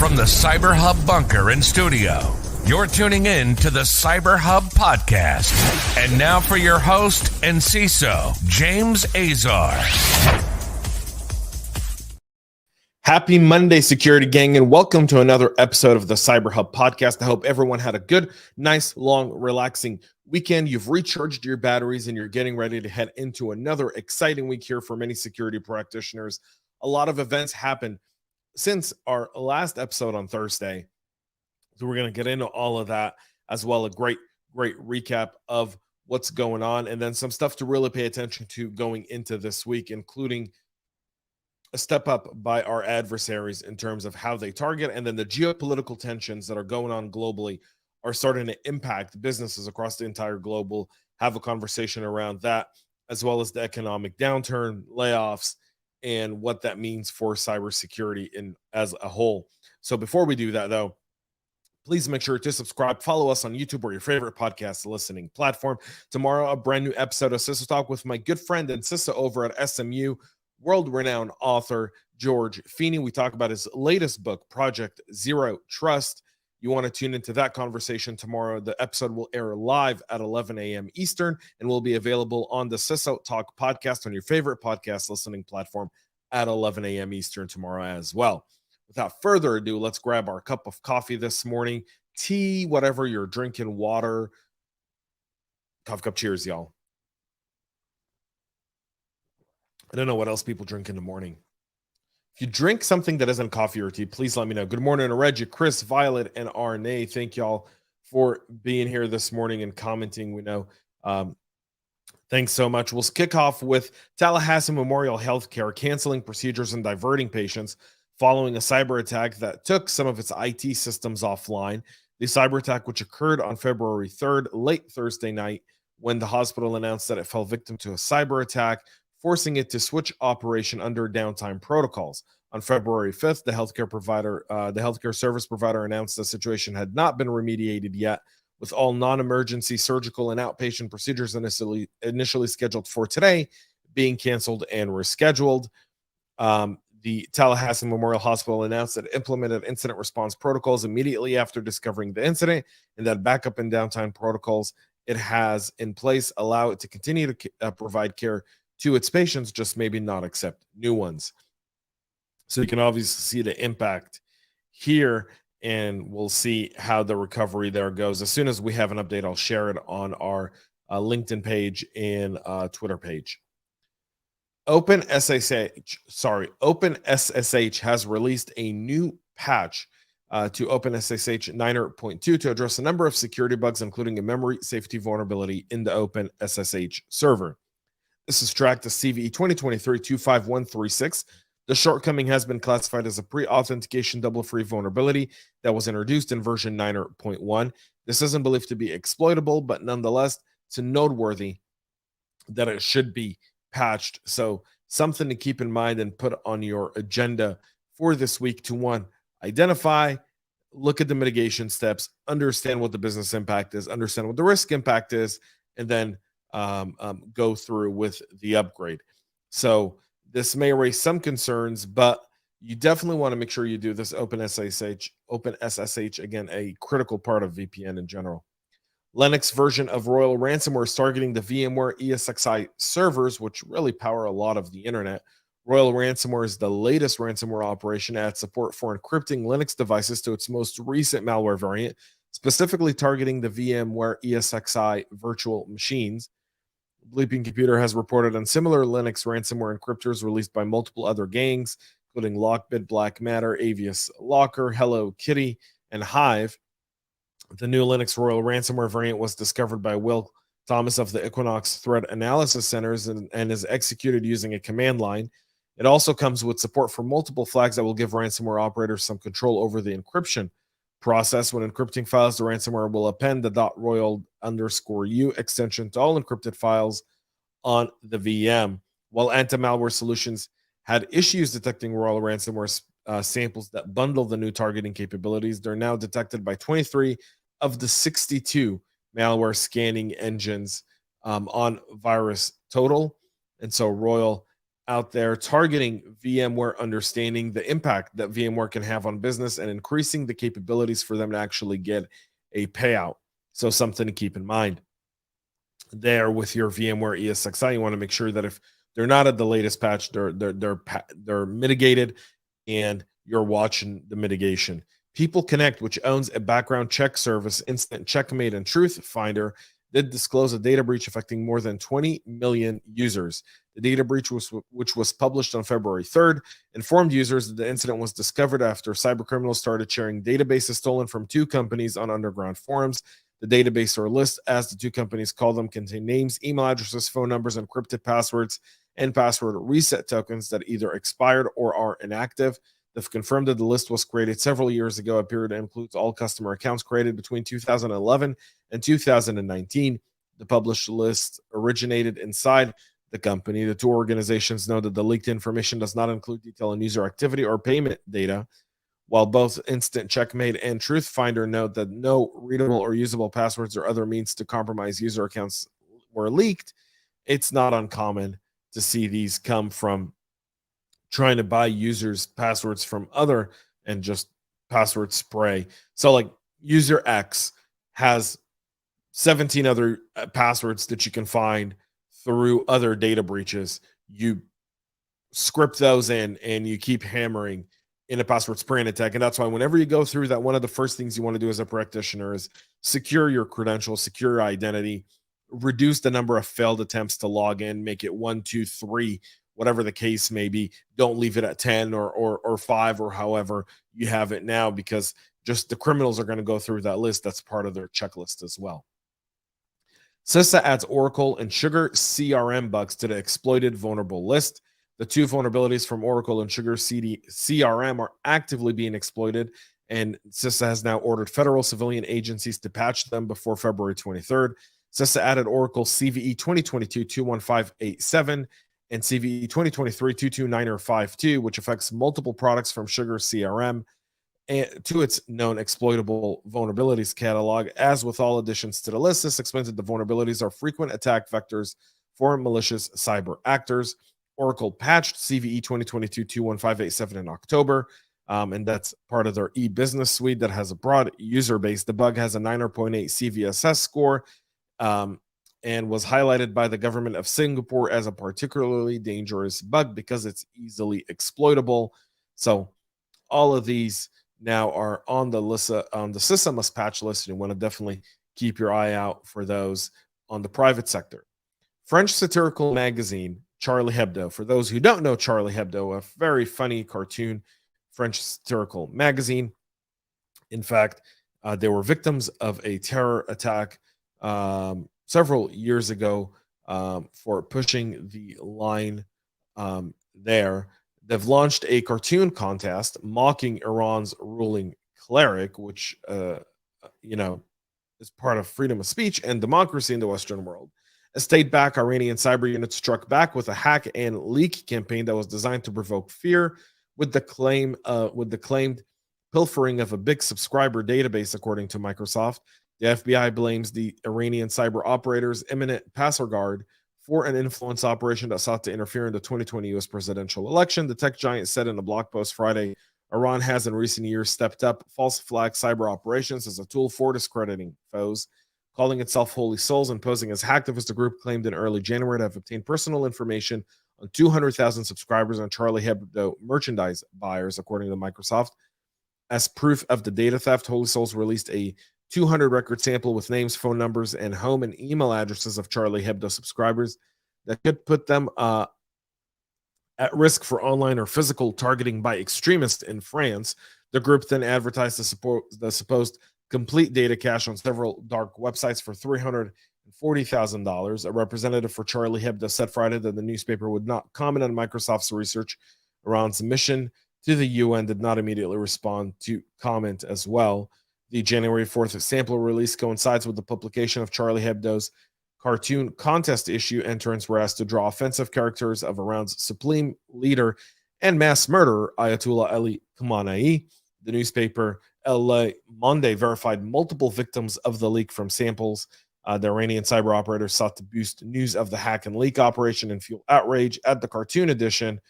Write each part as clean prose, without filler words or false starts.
From the CyberHub bunker and studio, you're tuning in to the CyberHub Podcast. And now for your host and CISO, James Azar. Happy Monday, security gang, and welcome to another episode of the CyberHub Podcast. I hope everyone had a good, nice, long, relaxing weekend. You've recharged your batteries and you're getting ready to head into another exciting week here for many security practitioners. A lot of events happened since our last episode on Thursday. So we're going to get into all of that as well. A great recap of what's going on, and then some stuff to really pay attention to going into this week, including a step up by our adversaries in terms of how they target, and then the geopolitical tensions that are going on globally are starting to impact businesses across the entire globe. We'll have a conversation around that, as well as the economic downturn, layoffs, and what that means for cybersecurity as a whole. So before we do that, though, please make sure to subscribe, follow us on YouTube or your favorite podcast listening platform. Tomorrow, a brand new episode of CISA Talk with my good friend and CISA over at SMU, world-renowned author George Feeney. We talk about his latest book, Project Zero Trust. You want to tune into that conversation tomorrow. The episode will air live at 11 a.m. Eastern and will be available on the CISA Talk podcast on your favorite podcast listening platform at 11 a.m. Eastern tomorrow as well. Without further ado, let's grab our cup of coffee this morning, tea, whatever you're drinking, water. Coffee cup cheers, y'all. I don't know what else people drink in the morning. If you drink something that isn't coffee or tea, please let me know. Good morning to Reggie, Chris, Violet, and Arne. Thank y'all for being here this morning and commenting. We know. Thanks so much. We'll kick off with Tallahassee Memorial Healthcare canceling procedures and diverting patients following a cyber attack that took some of its IT systems offline. The cyber attack, which occurred on February 3rd, late Thursday night, when the hospital announced that it fell victim to a cyber attack, forcing it to switch operation under downtime protocols. On February 5th, the healthcare service provider announced the situation had not been remediated yet, with all non-emergency surgical and outpatient procedures initially scheduled for today being canceled and rescheduled. The Tallahassee Memorial Hospital announced that it implemented incident response protocols immediately after discovering the incident, and that backup and downtime protocols it has in place allow it to continue to provide care to its patients, just maybe not accept new ones. So you can obviously see the impact here, and we'll see how the recovery there goes. As soon as we have an update, I'll share it on our LinkedIn page and Twitter page. OpenSSH has released a new patch to OpenSSH 9.2 to address a number of security bugs, including a memory safety vulnerability in the OpenSSH server. This is tracked as CVE 2023-25136. The shortcoming has been classified as a pre-authentication double-free vulnerability that was introduced in version 9.1. This isn't believed to be exploitable, but nonetheless, it's noteworthy that it should be patched. So something to keep in mind and put on your agenda for this week to, one, identify, look at the mitigation steps, understand what the business impact is, understand what the risk impact is, and then go through with the upgrade. So this may raise some concerns, but you definitely want to make sure you do this. OpenSSH, again, a critical part of VPN in general. Linux version of Royal Ransomware is targeting the VMware ESXi servers, which really power a lot of the internet. Royal Ransomware is the latest ransomware operation to add support for encrypting Linux devices to its most recent malware variant, specifically targeting the VMware ESXi virtual machines. Bleeping Computer has reported on similar Linux ransomware encryptors released by multiple other gangs, including Lockbit, Black Matter, Avius Locker, Hello Kitty, and Hive. The new Linux Royal Ransomware variant was discovered by Will Thomas of the Equinox Threat Analysis Centers and is executed using a command line. It also comes with support for multiple flags that will give ransomware operators some control over the encryption process. When encrypting files, the ransomware will append the .royal_u extension to all encrypted files on the VM. While anti-malware solutions had issues detecting Royal Ransomware samples that bundle the new targeting capabilities, they're now detected by 23 of the 62 malware scanning engines on Virus Total. And so Royal out there targeting VMware, understanding the impact that VMware can have on business and increasing the capabilities for them to actually get a payout. So something to keep in mind there with your VMware ESXi. You want to make sure that if they're not at the latest patch, they're mitigated, and you're watching the mitigation. People Connect, which owns a background check service, Instant Checkmate, and TruthFinder, did disclose a data breach affecting more than 20 million users. The data breach, which was published on February 3rd, informed users that the incident was discovered after cybercriminals started sharing databases stolen from two companies on underground forums. The database or list, as the two companies call them, contain names, email addresses, phone numbers, encrypted passwords, and password reset tokens that either expired or are inactive. They've confirmed that the list was created several years ago. A period that includes all customer accounts created between 2011 and 2019. The published list originated inside the company. The two organizations know that the leaked information does not include detail on user activity or payment data, while both Instant Checkmate and TruthFinder note that no readable or usable passwords or other means to compromise user accounts were leaked. It's not uncommon to see these come from trying to buy users' passwords from other and just password spray. So like user X has 17 other passwords that you can find through other data breaches. You script those in and you keep hammering in a password spraying attack. And that's why whenever you go through that, one of the first things you want to do as a practitioner is secure your credentials, secure your identity, reduce the number of failed attempts to log in, make it 1, 2, 3, whatever the case may be. Don't leave it at 10 or 5 or however you have it now, because just the criminals are going to go through that list. That's part of their checklist as well. CISA adds Oracle and SugarCRM bugs to the exploited vulnerable list. The two vulnerabilities from Oracle and SugarCRM are actively being exploited, and CISA has now ordered federal civilian agencies to patch them before February 23rd. CISA added Oracle CVE 2022-21587 and CVE 2023-22952, which affects multiple products from SugarCRM to its known exploitable vulnerabilities catalog. As with all additions to the list, this explains that the vulnerabilities are frequent attack vectors for malicious cyber actors. Oracle patched CVE 2022-21587 in October, and that's part of their e-business suite that has a broad user base. The bug has a 9.8 CVSS score, and was highlighted by the government of Singapore as a particularly dangerous bug because it's easily exploitable. So all of these now are on the list, on the CISA must patch list. You want to definitely keep your eye out for those on the private sector. French satirical magazine Charlie Hebdo. For those who don't know Charlie Hebdo, a very funny cartoon French satirical magazine. In fact, they were victims of a terror attack several years ago for pushing the line there. They've launched a cartoon contest mocking Iran's ruling cleric, which is part of freedom of speech and democracy in the Western world. A state-backed Iranian cyber unit struck back with a hack and leak campaign that was designed to provoke fear, with the claimed pilfering of a big subscriber database, according to Microsoft. The FBI blames the Iranian cyber operator's eminent Passerguard for an influence operation that sought to interfere in the 2020 U.S. presidential election. The tech giant said in a blog post Friday, Iran has in recent years stepped up false flag cyber operations as a tool for discrediting foes, calling itself Holy Souls and posing as hacktivist. The group claimed in early January to have obtained personal information on 200,000 subscribers on Charlie Hebdo merchandise buyers, according to Microsoft. As proof of the data theft, Holy Souls released a 200 record sample with names, phone numbers, and home and email addresses of Charlie Hebdo subscribers that could put them at risk for online or physical targeting by extremists in France. The group then advertised the supposed complete data cache on several dark websites for $340,000. A representative for Charlie Hebdo said Friday that the newspaper would not comment on Microsoft's research around submission to the UN, did not immediately respond to comment as well. The January 4th sample release coincides with the publication of Charlie Hebdo's cartoon contest issue. Entrants were asked to draw offensive characters of Iran's supreme leader and mass murderer, Ayatollah Ali Khamenei. The newspaper El Monde verified multiple victims of the leak from samples The Iranian cyber operators sought to boost news of the hack and leak operation and fuel outrage. At the cartoon edition,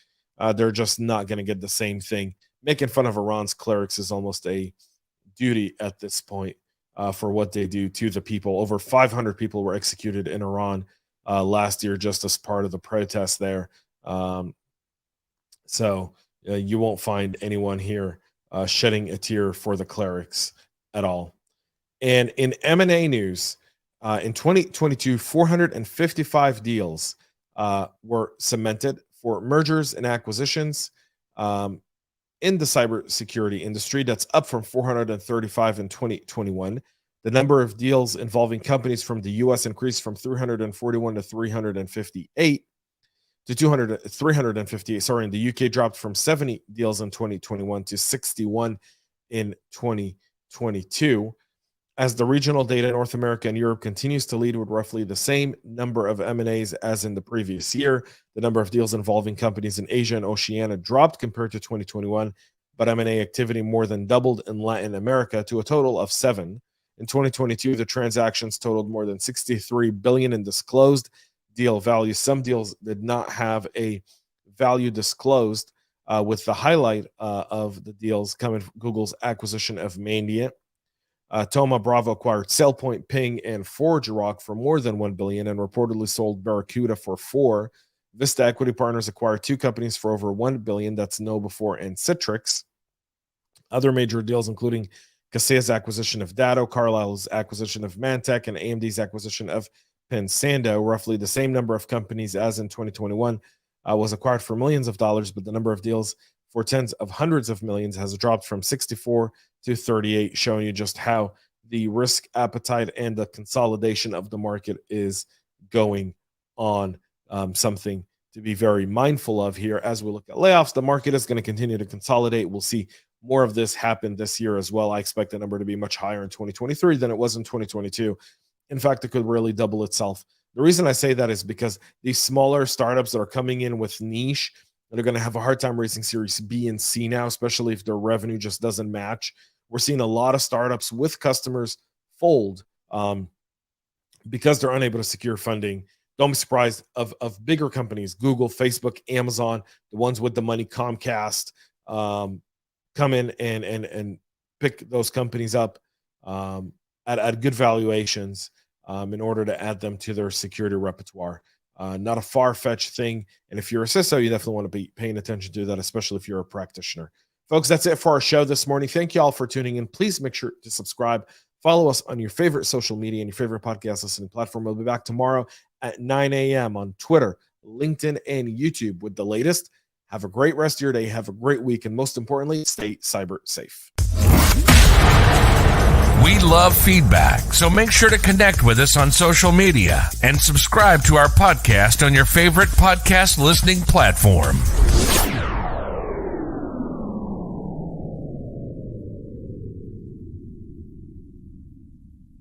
they're just not going to get the same thing. Making fun of Iran's clerics is almost a duty at this point for what they do to the people. Over 500 people were executed in Iran last year just as part of the protest there. So you won't find anyone here shedding a tear for the clerics at all. And in M&A news, in 2022, 455 deals were cemented for mergers and acquisitions in the cybersecurity industry. That's up from 435 in 2021. The number of deals involving companies from the U.S. increased from 341 to 358 to 358. Sorry, and the UK dropped from 70 deals in 2021 to 61 in 2022. As the regional data in North America and Europe continues to lead with roughly the same number of M&As as in the previous year, the number of deals involving companies in Asia and Oceania dropped compared to 2021, but M&A activity more than doubled in Latin America to a total of 7. In 2022, the transactions totaled more than $63 billion in disclosed deal value. Some deals did not have a value disclosed, with the highlight of the deals coming from Google's acquisition of Mandiant. Thoma Bravo acquired SailPoint, Ping, and ForgeRock for more than $1 billion and reportedly sold Barracuda for $4 billion. Vista Equity Partners acquired 2 companies for over $1 billion. That's KnowBe4 and Citrix. Other major deals, including Kaseya's acquisition of Datto, Carlyle's acquisition of Mantech, and AMD's acquisition of Pensando. Roughly the same number of companies as in 2021 was acquired for millions of dollars, but the number of deals for tens of hundreds of millions has dropped from 64 to 38, showing you just how the risk appetite and the consolidation of the market is going on. Something to be very mindful of here as we look at layoffs. The market is going to continue to consolidate. We'll see more of this happen this year as well. I expect the number to be much higher in 2023 than it was in 2022. In fact, it could really double itself. The reason I say that is because these smaller startups that are coming in with niche, they're going to have a hard time raising Series B and C now, especially if their revenue just doesn't match. We're seeing a lot of startups with customers fold because they're unable to secure funding. Don't be surprised of bigger companies, Google, Facebook, Amazon, the ones with the money, Comcast, come in and pick those companies up at good valuations in order to add them to their security repertoire. Not a far-fetched thing. And if you're a CISO, you definitely want to be paying attention to that, especially if you're a practitioner. Folks, that's it for our show this morning. Thank you all for tuning in. Please make sure to subscribe. Follow us on your favorite social media and your favorite podcast listening platform. We'll be back tomorrow at 9 a.m. on Twitter, LinkedIn, and YouTube with the latest. Have a great rest of your day. Have a great week. And most importantly, stay cyber safe. We love feedback, so make sure to connect with us on social media and subscribe to our podcast on your favorite podcast listening platform.